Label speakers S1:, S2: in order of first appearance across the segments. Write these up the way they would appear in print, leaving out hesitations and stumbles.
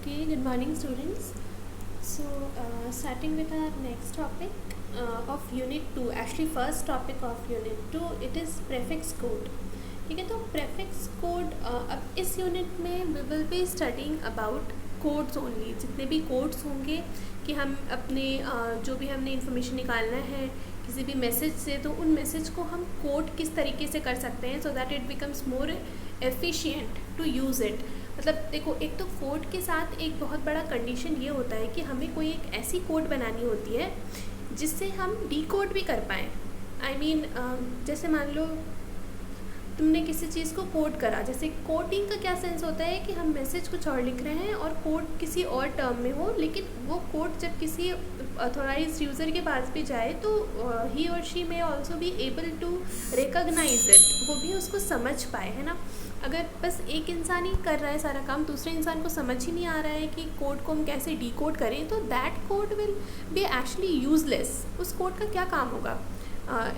S1: Okay, good morning, students. So, starting with our next topic of Unit 2, actually, first topic of Unit 2, it is prefix code. ठीक है, तो prefix code अब इस unit में we will be studying about codes only. जितने भी codes होंगे कि हम अपने जो भी हमने इंफॉर्मेशन निकालना है किसी भी मैसेज से, तो उन मैसेज को हम कोड किस तरीके से कर सकते हैं so that it becomes more efficient to use it. मतलब देखो, एक तो कोड के साथ एक बहुत बड़ा कंडीशन ये होता है कि हमें कोई एक ऐसी कोड बनानी होती है जिससे हम डीकोड भी कर पाएँ. आई मीन जैसे मान लो तुमने किसी चीज़ को कोड करा. जैसे कोडिंग का क्या सेंस होता है कि हम मैसेज कुछ और लिख रहे हैं और कोड किसी और टर्म में हो, लेकिन वो कोड जब किसी ऑथोराइज्ड यूज़र के पास भी जाए तो ही और she may also be able to recognise it, वो भी उसको समझ पाए, है ना. अगर बस एक इंसान ही कर रहा है सारा काम, दूसरे इंसान को समझ ही नहीं आ रहा है कि कोड को हम कैसे डीकोड करें, तो that code will be actually useless. उस कोड का क्या काम होगा?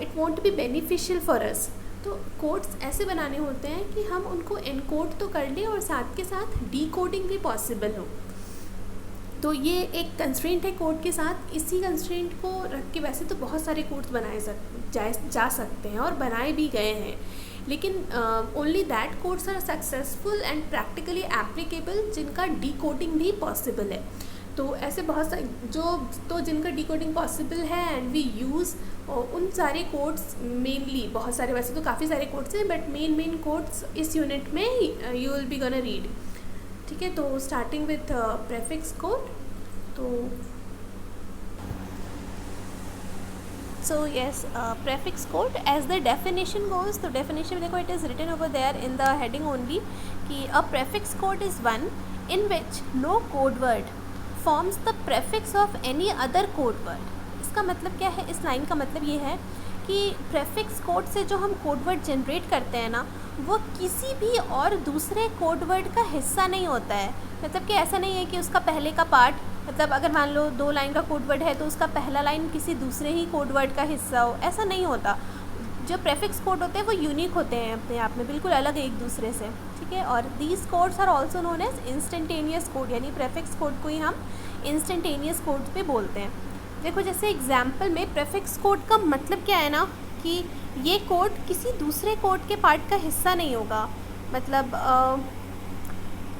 S1: It won't be beneficial for us. तो कोड्स ऐसे बनाने होते हैं कि हम उनको एनकोड तो कर लें और साथ के साथ डीकोडिंग भी पॉसिबल हो. तो ये एक कंस्ट्रेंट है कोड के साथ. इसी कंस्ट्रेंट को रख के वैसे तो बहुत सारे कोड्स बनाए जा सकते हैं और बनाए भी गए हैं, लेकिन only that codes are successful and practically applicable जिनका डीकोडिंग भी पॉसिबल है. तो ऐसे बहुत सारे जिनका डीकोडिंग पॉसिबल है एंड वी यूज़ उन सारे कोड्स मेनली, बहुत सारे वैसे तो काफ़ी सारे कोड्स हैं बट मेन कोड्स इस यूनिट में you will be gonna read. ठीक है, तो स्टार्टिंग विथ प्रेफिक्स कोड. तो so yes, prefix code as the definition goes. तो डेफिनेशन देखो, it is written over there in the heading only कि a prefix code is one in which no code word forms the prefix of any other code word. इसका मतलब क्या है? इस line का मतलब ये है कि प्रेफिक्स कोड से जो हम कोड वर्ड जनरेट करते हैं ना, वो किसी भी और दूसरे कोड वर्ड का हिस्सा नहीं होता है. मतलब कि ऐसा नहीं है कि उसका पहले का पार्ट, मतलब अगर मान लो 2 लाइन का कोड वर्ड है तो उसका पहला लाइन किसी दूसरे ही कोड वर्ड का हिस्सा हो, ऐसा नहीं होता. जो प्रेफिक्स कोड होते हैं वो यूनिक होते हैं अपने आप में, बिल्कुल अलग है एक दूसरे से. ठीक है, और these codes are also known as instantaneous code, यानी प्रेफिक्स कोड को ही हम इंस्टेंटेनियस कोड पे बोलते हैं. देखो, जैसे एग्जाम्पल में प्रेफिक्स कोड का मतलब क्या है ना, कि ये कोड किसी दूसरे कोड के पार्ट का हिस्सा नहीं होगा. मतलब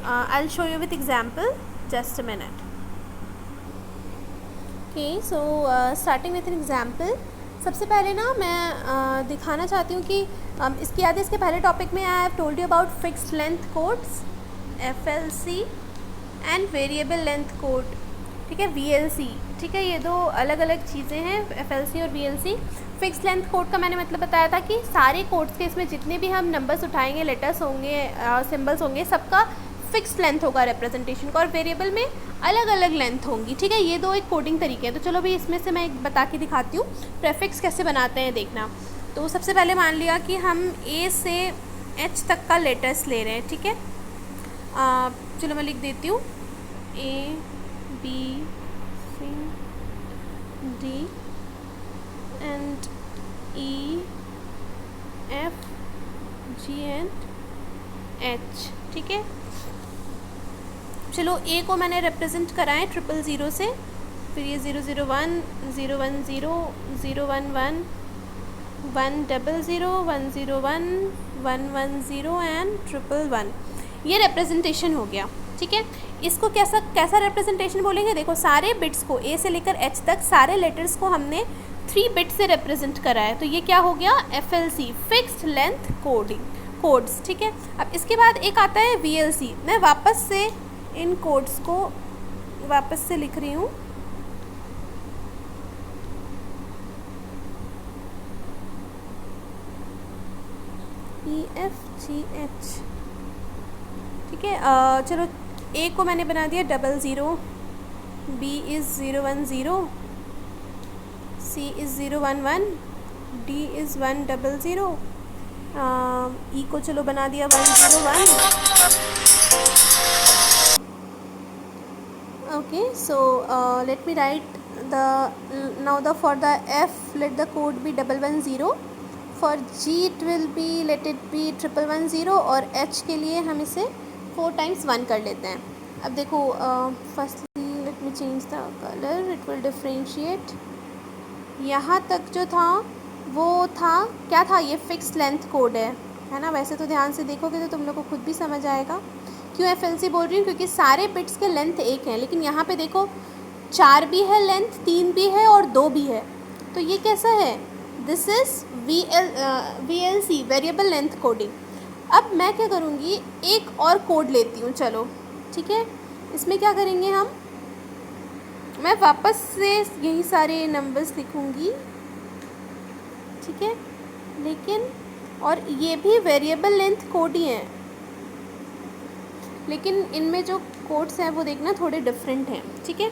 S1: I will show you with example, just a minute. Okay, so starting with an example. सबसे पहले ना मैं दिखाना चाहती हूँ कि इसकी याद है, इसके पहले टॉपिक में I have told you about fixed length codes FLC and variable length code. ठीक है, VLC. ठीक है, ये 2 अलग अलग चीज़ें हैं, FLC और VLC. फिक्स्ड लेंथ कोड का मैंने मतलब बताया था कि सारे कोड्स के इसमें जितने भी हम नंबर्स उठाएंगे, लेटर्स होंगे, सिंबल्स होंगे, सबका फिक्स्ड लेंथ होगा रिप्रेजेंटेशन का, और वेरिएबल में अलग अलग लेंथ होंगी. ठीक है, ये 2 एक कोडिंग तरीके हैं. तो चलो भी इसमें से मैं एक बता के दिखाती हूँ प्रेफिक्स कैसे बनाते हैं, देखना. तो सबसे पहले मान लिया कि हम A से H तक का लेटर्स ले रहे हैं. ठीक है, चलो मैं लिख देती हूँ A B C D and E F G and H. ठीक है, चलो A को मैंने रिप्रेजेंट करा है 000 से, फिर ये 001 010 011 100 101 110 एंड 111. ये रिप्रेजेंटेशन हो गया. ठीक है, इसको कैसा रिप्रेजेंटेशन बोलेंगे? देखो, सारे बिट्स को A से लेकर H तक सारे लेटर्स को हमने 3 बिट से रिप्रेजेंट करा है. तो ये क्या हो गया? FLC, fixed length codes. ठीक है, अब इसके बाद एक आता है VLC. मैं वापस से इन कोड्स को वापस से लिख रही हूँ. EFGH. ठीक है, चलो A को मैंने बना दिया 00, B is 010, C is 011, D is 100, E को चलो बना दिया 101. Okay, so let me write for the F, let the code be 110. For G let it be 111, और H के लिए हम इसे 4 times 1 कर लेते हैं. अब देखो, firstly let me change the colour, it will differentiate. यहाँ तक जो था वो था, क्या था, ये फिक्स लेंथ कोड है ना। वैसे तो ध्यान से देखोगे तो तुम लोग को खुद भी समझ आएगा। क्यों FLC बोल रही हूँ, क्योंकि सारे बिट्स के लेंथ एक है, लेकिन यहाँ पे देखो 4 भी है लेंथ, 3 भी है और 2 भी है। तो ये कैसा है, this is VLC, variable length coding. अब मैं क्या करूँगी, एक और कोड लेती हूँ, चलो ठीक है। इसमें क्या करेंगे हम, मैं वापस से यही सारे नंबर्स लिखूँगी, ठीक है, लेकिन और ये भी वेरिएबल लेंथ कोड ही हैं, लेकिन इनमें जो कोड्स हैं वो देखना थोड़े डिफरेंट हैं, ठीक है।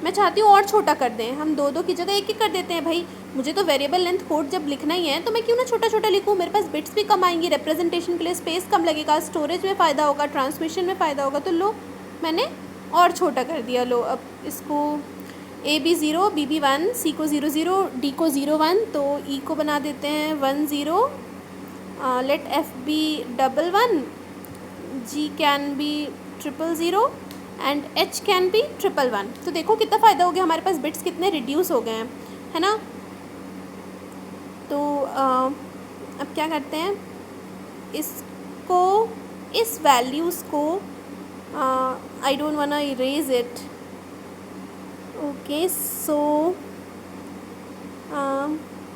S1: मैं चाहती हूँ और छोटा कर दें, हम 2-2 की जगह 1-1 कर देते हैं भाई। मुझे तो वेरिएबल लेंथ कोड जब लिखना ही है तो मैं क्यों ना छोटा छोटा लिखूँ, मेरे पास बिट्स भी कम आएंगी, रिप्रेजेंटेशन के लिए स्पेस कम लगेगा, स्टोरेज में फ़ायदा होगा, ट्रांसमिशन में फ़ायदा होगा। तो लो, मैंने और छोटा कर दिया। लो, अब इसको AB 0, BB 1, C को 0 0, D को 0 1, तो E को बना देते हैं 1 0, let FB 1 1, G can be 0 0 and H can be 1 1 1। तो देखो कितना फ़ायदा हो गया, हमारे पास बिट्स कितने रिड्यूस हो गए हैं, है ना। तो अब क्या करते हैं, इसको, इस वैल्यूज़ को, I don't want erase it, okay. So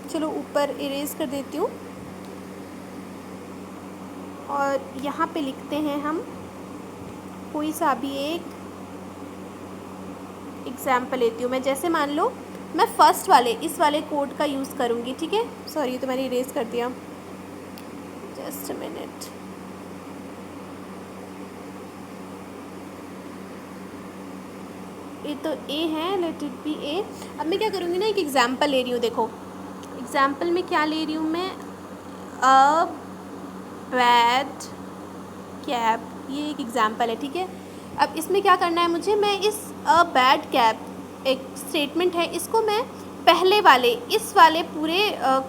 S1: चलो ऊपर इरेज कर देती हूँ और यहाँ पे लिखते हैं हम कोई सा भी एक एग्जाम्पल लेती हूँ मैं। जैसे मान लो मैं फर्स्ट वाले, इस वाले कोड का यूज़ करूँगी, ठीक है। सॉरी, तो मैंने इरेज कर दिया, जस्ट अ मिनट। ये तो A है, लेट इट बी A। अब मैं क्या करूँगी ना, एक एग्जाम्पल ले रही हूँ। देखो एग्जाम्पल में क्या ले रही हूँ मैं, अ बैड कैब, ये एक एग्जाम्पल है, ठीक है। अब इसमें क्या करना है मुझे, मैं इस अ बैड कैब, एक स्टेटमेंट है, इसको मैं पहले वाले, इस वाले पूरे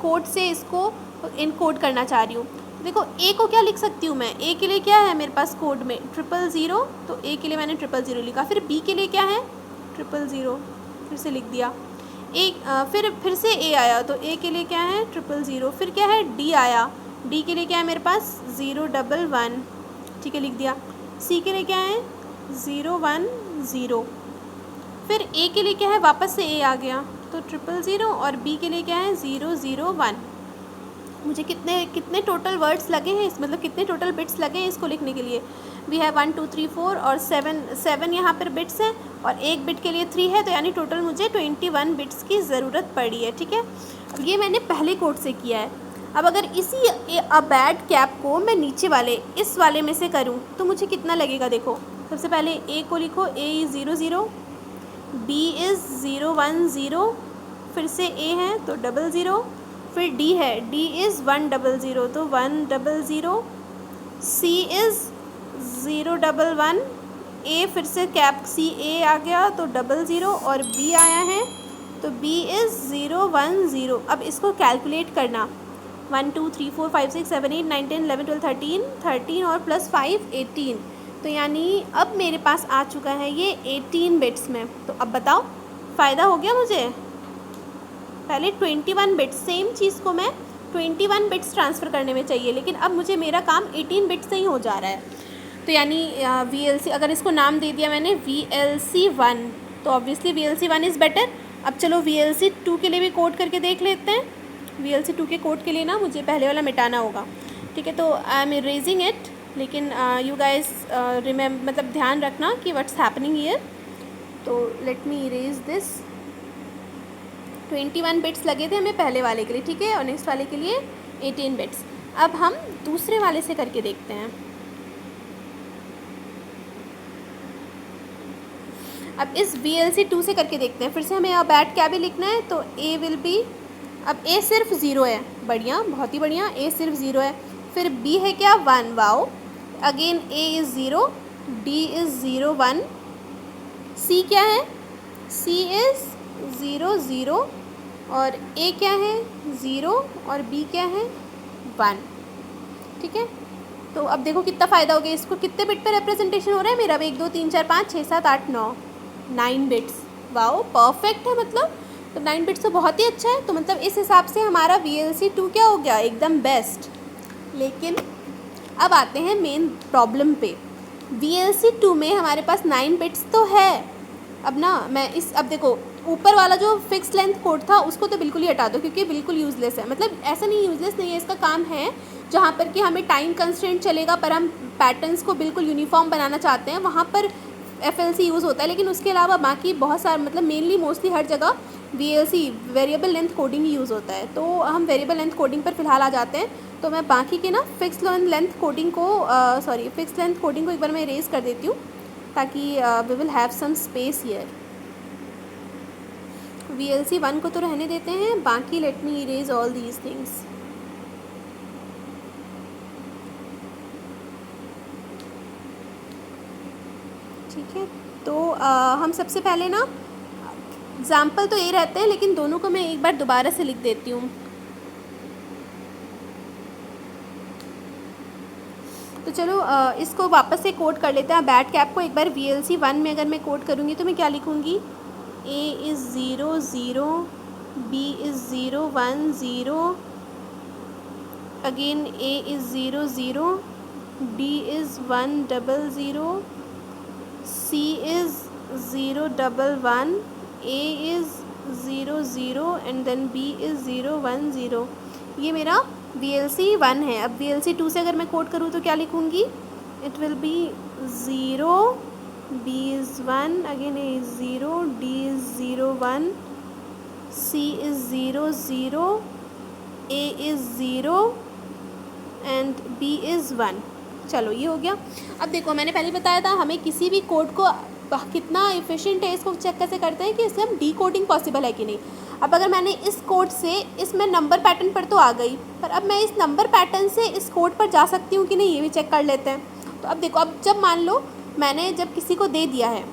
S1: कोड से इसको इनकोड करना चाह रही हूँ। देखो A को क्या लिख सकती हूँ मैं, A के लिए क्या है मेरे पास कोड में 0 0, तो A के लिए मैंने 0 0 लिखा। फिर B के लिए क्या है 0 0, फिर से लिख दिया। फिर से A आया, तो A के लिए क्या है 0 0। फिर क्या है D आया, D के लिए क्या है मेरे पास 0 1 1, ठीक है, लिख दिया। C के लिए क्या है 0 1 0। फिर A के लिए क्या है, वापस से A आ गया, तो 0 0, और B के लिए क्या है 0 0 1। मुझे कितने टोटल वर्ड्स लगे हैं, मतलब कितने टोटल बिट्स लगे हैं इसको लिखने के लिए। वी हैव 1 2 3 4 और 7 यहाँ पर बिट्स हैं, और एक बिट के लिए 3 है, तो यानी टोटल मुझे 21 बिट्स की ज़रूरत पड़ी है, ठीक है। अब ये मैंने पहले कोड से किया है। अब अगर इसी अ बैड कैप को मैं नीचे वाले, इस वाले में से करूँ तो मुझे कितना लगेगा। देखो सबसे पहले A को लिखो, A इज़ 0 0, B इज़ 0 1 0, फिर से A है तो 0 0, फिर D है, D इज़ 1 0 0, तो 1 0 0, C इज़ 0 1 1, A फिर से कैप C A आ गया तो 0 0, और B आया है तो B इज़ 0 1 0। अब इसको कैलकुलेट करना, 1 2 3 4 5 6 7 8 9 10 11 12 13 और प्लस 5 18, तो यानी अब मेरे पास आ चुका है ये 18 बिट्स में। तो अब बताओ फ़ायदा हो गया मुझे। पहले 21 बिट्स, सेम चीज़ को मैं 21 बिट्स ट्रांसफ़र करने में चाहिए, लेकिन अब मुझे मेरा काम 18 बिट्स से ही हो जा रहा है। तो यानी VLC, अगर इसको नाम दे दिया मैंने VLC 1, तो ऑब्वियसली VLC 1 इज़ बेटर। अब चलो VLC 2 के लिए भी कोड करके देख लेते हैं। VLC 2 के कोड के लिए ना मुझे पहले वाला मिटाना होगा, ठीक है। तो आई एम इरेजिंग इट, लेकिन यू गाइस मतलब ध्यान रखना कि व्हाट्स हैपनिंग हियर। तो late me erase this. 21 bits लगे थे हमें पहले वाले के लिए, ठीक है, और नेक्स्ट वाले के लिए 18 बिट्स। अब हम दूसरे वाले से करके देखते हैं। अब इस VLC 2 से करके देखते हैं। फिर से हमें अब बैड क्या भी लिखना है, तो A विल बी, अब A सिर्फ 0 है, बढ़िया, बहुत ही बढ़िया, A सिर्फ 0 है। फिर B है क्या 1, wow, again A is 0, D is 0 1, C क्या है, C इज़ 0 0, और A क्या है 0, और B क्या है 1, ठीक है। तो अब देखो कितना फ़ायदा हो गया, इसको कितने बिट पे रिप्रेजेंटेशन हो रहा है मेरा, 1 2 3 4 5 6 7 8 9 9 बिट्स। वाओ परफेक्ट है मतलब, तो 9 बिट्स तो बहुत ही अच्छा है। तो मतलब इस हिसाब से हमारा VLC 2 क्या हो गया, एकदम बेस्ट। लेकिन अब आते हैं मेन प्रॉब्लम पे। VLC 2 में हमारे पास 9 बिट्स तो है। अब ना मैं अब देखो ऊपर वाला जो फिक्स लेंथ कोड था उसको तो बिल्कुल ही हटा दो, क्योंकि बिल्कुल यूज़लेस है। मतलब ऐसा नहीं यूज़लेस नहीं है, इसका काम है जहाँ पर कि हमें टाइम कंस्ट्रेंट चलेगा पर हम पैटर्न्स को बिल्कुल यूनिफॉर्म बनाना चाहते हैं, वहाँ पर FLC यूज़ होता है। लेकिन उसके अलावा बाकी बहुत सारे मतलब मेनली मोस्टली हर जगह VLC वेरिएबल लेंथ कोडिंग ही यूज़ होता है। तो हम वेरिएबल लेंथ कोडिंग पर फ़िलहाल आ जाते हैं। तो मैं बाकी के ना फिक्स लेंथ कोडिंग को एक बार मैं इरेज कर देती हूँ, ताकि we will have some space here. VLC 1 को तो रहने देते हैं, बाकी let me erase all these things. ठीक है, तो हम सबसे पहले ना एग्ज़ाम्पल तो ये रहते हैं, लेकिन दोनों को मैं एक बार दोबारा से लिख देती हूँ। तो चलो इसको वापस से कोड कर लेते हैं। बैट कैप को एक बार VLC 1 में अगर मैं कोड करूँगी तो मैं क्या लिखूँगी, A is 0 0, B is 0 1 0, again A is 0 0, D is 1 0 0, C is 0 1 1, A is 0 0 and then B is 0 1 0। ये मेरा VLC 1 है। अब VLC 2 से अगर मैं कोड करूँ तो क्या लिखूँगी, it will be 0, B is 1, again A is 0, D is 0 1, C is 0 0, A is 0 and B is 1। चलो ये हो गया। अब देखो मैंने पहले बताया था हमें किसी भी कोड को कितना एफिशिएंट है इसको चेक कैसे करते हैं कि इससे हम डीकोडिंग पॉसिबल है कि नहीं। अब अगर मैंने इस कोड से इसमें नंबर पैटर्न पर तो आ गई, पर अब मैं इस नंबर पैटर्न से इस कोड पर जा सकती हूँ कि नहीं, ये भी चेक कर लेते हैं। तो अब देखो, अब जब मान लो मैंने जब किसी को दे दिया है,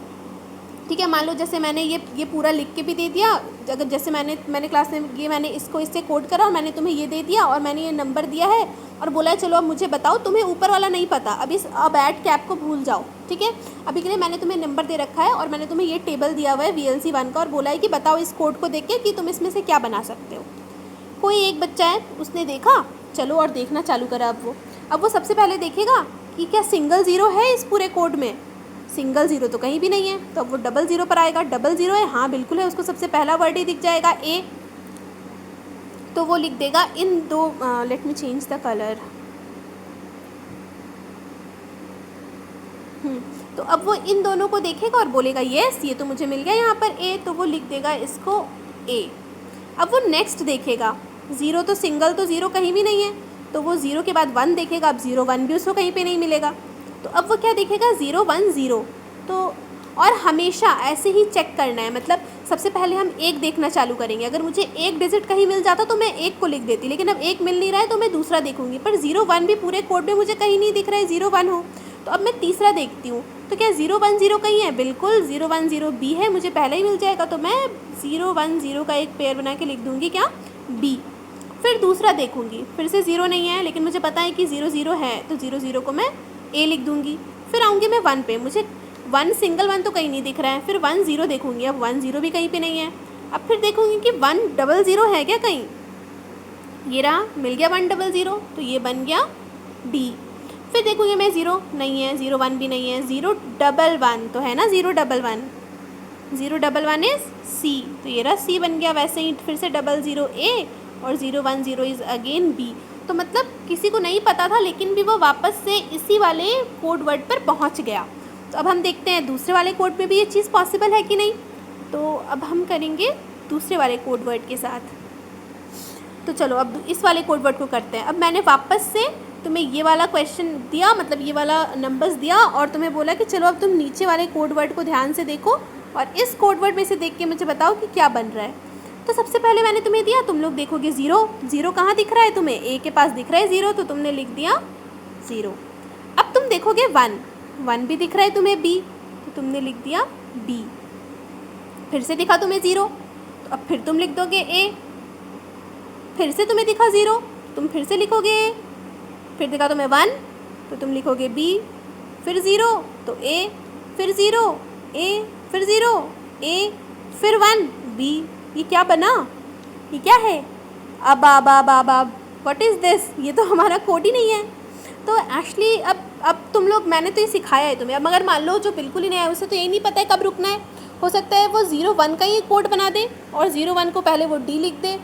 S1: ठीक है, मान लो जैसे मैंने ये पूरा लिख के भी दे दिया, अगर जैसे मैंने क्लास में ये मैंने इसको इससे कोड करा और मैंने तुम्हें ये दे दिया और मैंने ये नंबर दिया है और बोला है चलो अब मुझे बताओ, तुम्हें ऊपर वाला नहीं पता, अब ऐड कैप को भूल जाओ। ठीक है, अभी के लिए मैंने तुम्हें नंबर दे रखा है और मैंने तुम्हें ये टेबल दिया हुआ है VLC 1 का और बोला है कि बताओ इस कोड को देख के कि तुम इसमें से क्या बना सकते हो। कोई एक बच्चा है, उसने देखा, चलो और देखना चालू करा। अब वो सबसे पहले देखेगा कि क्या सिंगल ज़ीरो है इस पूरे कोड में। सिंगल ज़ीरो तो कहीं भी नहीं है, तो अब वो डबल ज़ीरो पर आएगा। डबल ज़ीरो है, हाँ बिल्कुल है, उसको सबसे पहला वर्ड ही दिख जाएगा A, तो वो लिख देगा इन दो, let me change the colour. तो अब वो इन दोनों को देखेगा और बोलेगा यस ये तो मुझे मिल गया यहाँ पर A, तो वो लिख देगा इसको A। अब वो नेक्स्ट देखेगा, ज़ीरो तो सिंगल तो ज़ीरो कहीं भी नहीं है, तो वो ज़ीरो के बाद 1 देखेगा। अब 0 1 भी उसको कहीं पे नहीं मिलेगा, तो अब वो क्या देखेगा 0 1 0। तो और हमेशा ऐसे ही चेक करना है, मतलब सबसे पहले हम एक देखना चालू करेंगे। अगर मुझे एक डिजिट कहीं मिल जाता तो मैं एक को लिख देती, लेकिन अब एक मिल नहीं रहा है तो मैं दूसरा देखूंगी। पर 0 1 भी पूरे कोड में मुझे कहीं नहीं दिख रहा है 0 1 हो, तो अब मैं तीसरा देखती हूँ। तो क्या 0 1 0 कहीं है, बिल्कुल 0 1 0 B है, मुझे पहले ही मिल जाएगा, तो मैं 0 1 0 का एक पेयर बना के लिख दूँगी क्या B। फिर दूसरा देखूँगी, फिर से 0 नहीं है, लेकिन मुझे पता है कि 0 0 है, तो 0 0 को मैं A लिख दूँगी। फिर आऊँगी मैं 1 पे, मुझे 1 सिंगल 1 तो कहीं नहीं दिख रहा है, फिर 1 0 देखूँगी, अब 1 0 भी कहीं पे नहीं है। अब फिर देखूँगी कि 1 0 0 है क्या कहीं, ये रहा, मिल गया 1 0 0, तो ये बन गया D। फिर देखूँगी मैं 0 नहीं है, 0 1 भी नहीं है, 0 1 1 तो है ना, 0 1 1, 0 1 1 इज़ C, तो ये रहा C बन गया। वैसे ही फिर से 0 0 A और 0 1 0 इज़ अगेन B। तो मतलब किसी को नहीं पता था, लेकिन भी वो वापस से इसी वाले कोड वर्ड पर पहुंच गया। तो अब हम देखते हैं दूसरे वाले कोड में भी ये चीज़ पॉसिबल है कि नहीं। तो अब हम करेंगे दूसरे वाले कोड वर्ड के साथ। तो चलो अब इस वाले कोड वर्ड को करते हैं। अब मैंने वापस से तुम्हें ये वाला क्वेश्चन दिया, मतलब ये वाला नंबर्स दिया, और तुम्हें बोला कि चलो अब तुम नीचे वाले कोड वर्ड को ध्यान से देखो और इस कोड वर्ड में से देख के मुझे बताओ कि क्या बन रहा है। तो सबसे पहले मैंने तुम्हें दिया, तुम लोग देखोगे 0 0 कहाँ दिख रहा है तुम्हें, A के पास दिख रहा है 0, तो तुमने लिख दिया 0। अब तुम देखोगे 1 1 भी दिख रहा है तुम्हें B, तो तुमने लिख दिया B। फिर से दिखा तुम्हें 0, तो अब फिर तुम लिख दोगे A। फिर से तुम्हें दिखा 0, तुम फिर से लिखोगे A। फिर दिखा तुम्हें 1, तो तुम लिखोगे बी, फिर 0 तो ए, फिर 0 ए, फिर 0 ए, फिर 1 बी। ये क्या बना, ये क्या है? अब व्हाट इज़ दिस? ये तो हमारा कोड ही नहीं है। तो एक्चुअली अब तुम लोग, मैंने तो ये सिखाया है तुम्हें, अब मगर मान लो जो बिल्कुल ही नहीं है उसे तो यही नहीं पता है कब रुकना है, हो सकता है वो 0-1 का ही कोड बना दे और 0-1 को पहले वो डी लिख दे,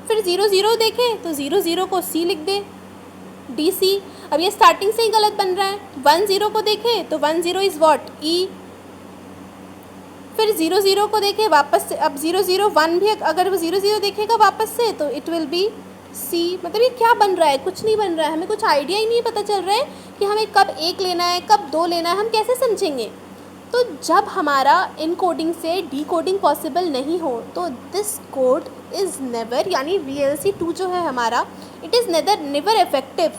S1: फिर 0-0 देखे तो 0-0 को सी लिख दे, डी सी। अब ये स्टार्टिंग से ही गलत बन रहा है। 1-0 को देखे तो 1-0 इज़ व्हाट, ई। फिर 0-0 को देखे वापस से, अब 0-0-1 भी अगर वो 0-0 देखेगा वापस से तो इट विल बी सी। मतलब ये क्या बन रहा है? कुछ नहीं बन रहा है, हमें कुछ आइडिया ही नहीं पता चल रहा है कि हमें कब 1 लेना है, कब 2 लेना है, हम कैसे समझेंगे? तो जब हमारा इनकोडिंग से डीकोडिंग पॉसिबल नहीं हो तो दिस कोड इज़ नेवर, यानी VLC2 जो है हमारा, इट इज़ नेवर इफेक्टिव।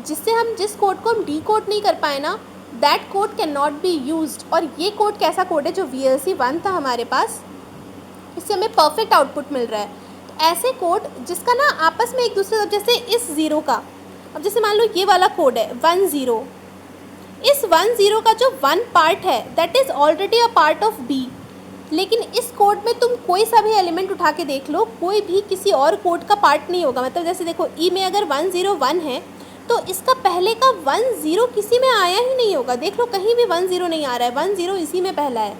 S1: जिस कोड को हम डीकोड नहीं कर पाए ना, that code can not be used. और ये कोड कैसा कोड है? जो VLC1 था हमारे पास, इससे हमें परफेक्ट आउटपुट मिल रहा है। तो ऐसे कोड जिसका ना आपस में एक दूसरे, जैसे इस 0 का, अब जैसे मान लो ये वाला कोड है 1-0, इस 1-0 का जो 1 पार्ट है that is already a part of B. लेकिन इस कोड में तुम कोई सा भी एलिमेंट उठा के देख लो, कोई भी किसी और कोड का पार्ट नहीं होगा। मतलब जैसे देखो ई में अगर 1-0-1 है तो इसका पहले का 1-0 किसी में आया ही नहीं होगा। देख लो कहीं भी 1-0 नहीं आ रहा है, 1-0 इसी में पहला है।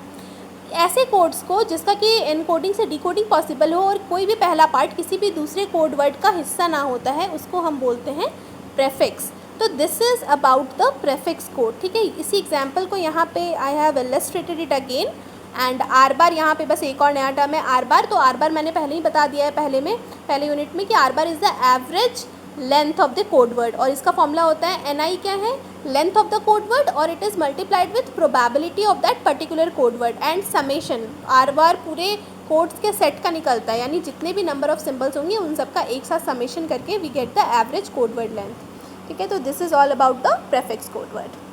S1: ऐसे कोड्स को जिसका कि एनकोडिंग से डिकोडिंग पॉसिबल हो और कोई भी पहला पार्ट किसी भी दूसरे कोड वर्ड का हिस्सा ना होता है, उसको हम बोलते हैं प्रेफिक्स। तो this is about the prefix code. ठीक है, इसी एग्जाम्पल को यहाँ पे I have illustrated it again. And are बार, यहाँ पे बस एक और नया टर्म है आर बार। तो आर बार मैंने पहले ही बता दिया है पहले यूनिट में कि R bar is the average length of the code word, और इसका फॉर्मूला होता है NI क्या है, length of the code word, और it is multiplied with probability of that particular code word and summation. R bar पूरे codes के set का निकलता है, यानी जितने भी नंबर ऑफ सिंबल्स होंगे उन सब का एक साथ समेशन करके we get the average code word length. ठीक है, तो this is all about the prefix code word.